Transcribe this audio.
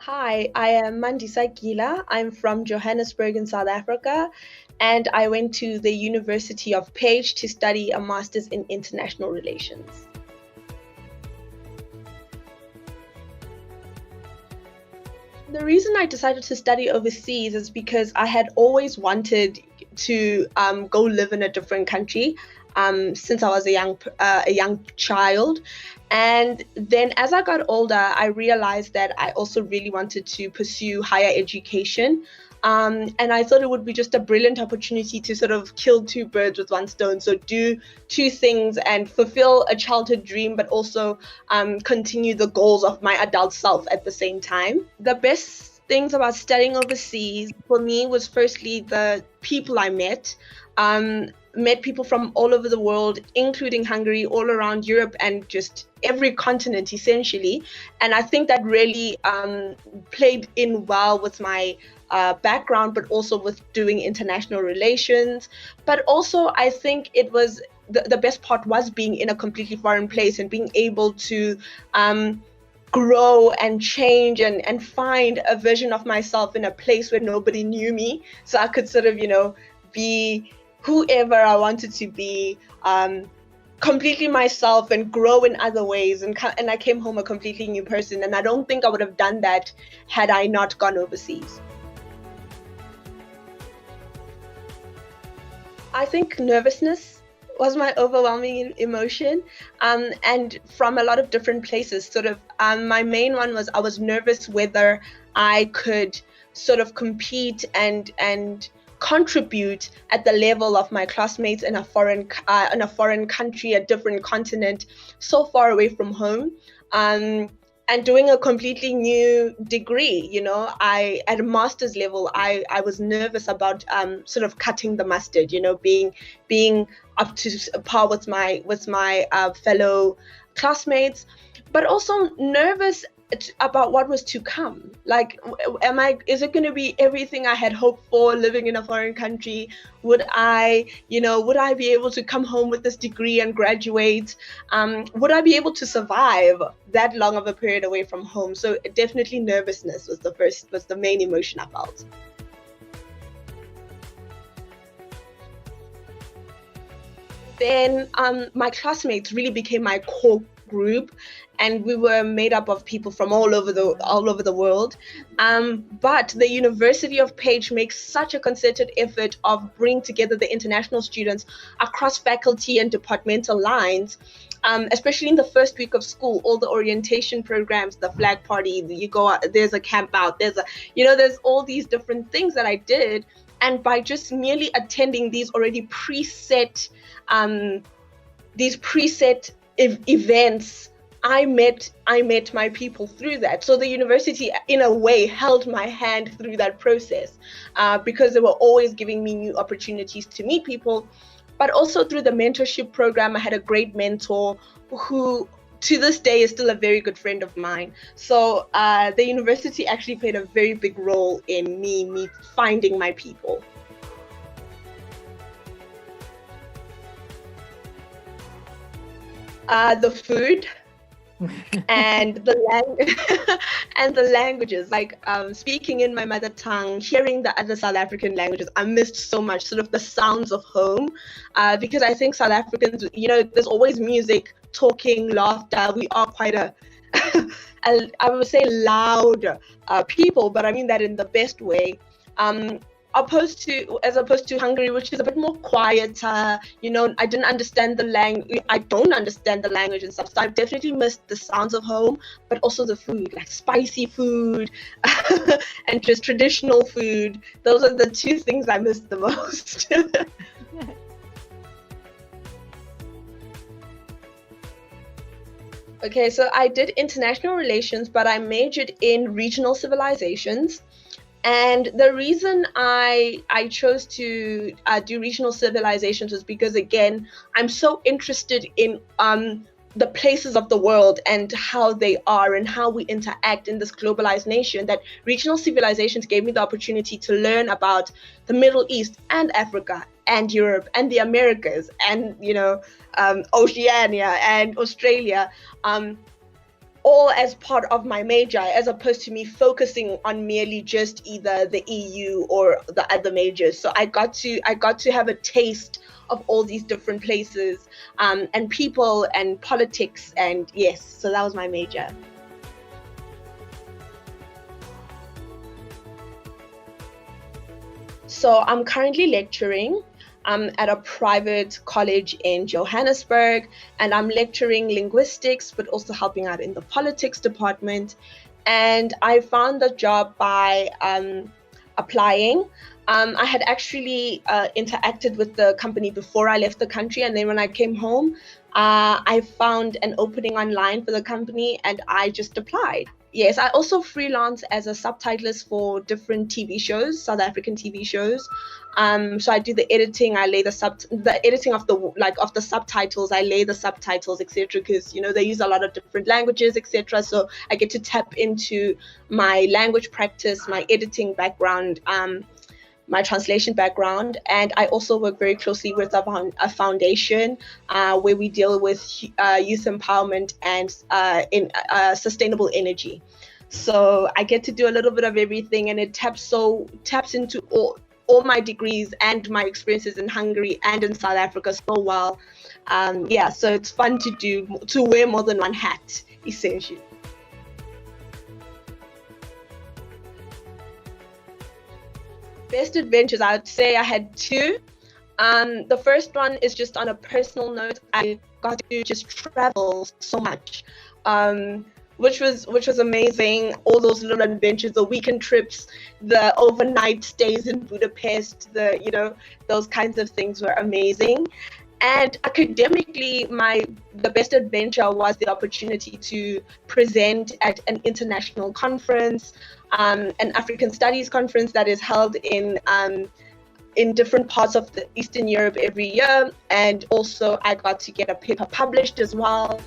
Hi, I am Mandisa Gila. I'm from Johannesburg in South Africa, and I went to the University of Pecs to study a master's in international relations. The reason I decided to study overseas is because I had always wanted to go live in a different country since I was a young child. And then as I got older, I realized that I also really wanted to pursue higher education. And I thought it would be just a brilliant opportunity to sort of kill two birds with one stone. So do two things and fulfill a childhood dream, but also continue the goals of my adult self at the same time. The best things about studying overseas for me was firstly the people I met. Met people from all over the world, including Hungary, all around Europe, and just every continent essentially. And I think that really played in well with my background, but also with doing international relations. But also, I think it was the best part was being in a completely foreign place and being able to grow and change and find a version of myself in a place where nobody knew me. So I could sort of, be whoever I wanted to be, completely myself and grow in other ways. And I came home a completely new person. And I don't think I would have done that had I not gone overseas. I think nervousness was my overwhelming emotion, and from a lot of different places. Sort of, my main one was I was nervous whether I could sort of compete and contribute at the level of my classmates in a foreign country, a different continent, so far away from home. And doing a completely new degree, I at a master's level, I was nervous about sort of cutting the mustard, being up to par with my fellow classmates, but also nervous about what was to come. Like, is it going to be everything I had hoped for living in a foreign country? Would I be able to come home with this degree and graduate? Would I be able to survive that long of a period away from home? So definitely nervousness was the main emotion I felt. Then my classmates really became my core group, and we were made up of people from all over the world. But the University of Page makes such a concerted effort of bringing together the international students across faculty and departmental lines. Especially in the first week of school, all the orientation programs, the flag party, you go out, there's a camp out, there's all these different things that I did. And by just merely attending these already preset events, I met my people through that. So the university, in a way, held my hand through that process, because they were always giving me new opportunities to meet people. But also through the mentorship program, I had a great mentor who to this day is still a very good friend of mine. So the university actually played a very big role in me finding my people. The food and and the languages, like speaking in my mother tongue, hearing the other South African languages. I missed so much sort of the sounds of home, because I think South Africans, there's always music, talking, laughter. We are quite I would say loud people, but I mean that in the best way. As opposed to Hungary, which is a bit more quieter. I didn't understand the language. I don't understand the language and stuff. So I've definitely missed the sounds of home, but also the food, like spicy food and just traditional food. Those are the two things I missed the most. Okay, so I did international relations, but I majored in regional civilizations. And the reason I chose to do regional civilizations was because, again, I'm so interested in the places of the world and how they are and how we interact in this globalized nation, that regional civilizations gave me the opportunity to learn about the Middle East and Africa and Europe and the Americas and Oceania and Australia. all as part of my major, as opposed to me focusing on merely just either the EU or the other majors. So I got to have a taste of all these different places, and people and politics, and yes, so that was my major. So I'm currently lecturing at a private college in Johannesburg, and I'm lecturing linguistics, but also helping out in the politics department. And I found the job by applying. I had actually interacted with the company before I left the country, and then when I came home, I found an opening online for the company, and I just applied. Yes, I also freelance as a subtitlist for different TV shows, South African TV shows. So I do the editing, I lay the editing of the subtitles, I lay the subtitles, etc. Because they use a lot of different languages, etc. So I get to tap into my language practice, my editing background, my translation background, and I also work very closely with a foundation where we deal with youth empowerment and in sustainable energy. So I get to do a little bit of everything, and it taps into all my degrees and my experiences in Hungary and in South Africa so well. So it's fun to wear more than one hat, essentially. Best adventures, I would say I had two. The first one is just on a personal note. I got to just travel so much, which was amazing. All those little adventures, the weekend trips, the overnight stays in Budapest, those kinds of things were amazing. And academically, the best adventure was the opportunity to present at an international conference, an African Studies conference that is held in different parts of Eastern Europe every year. And also I got to get a paper published as well.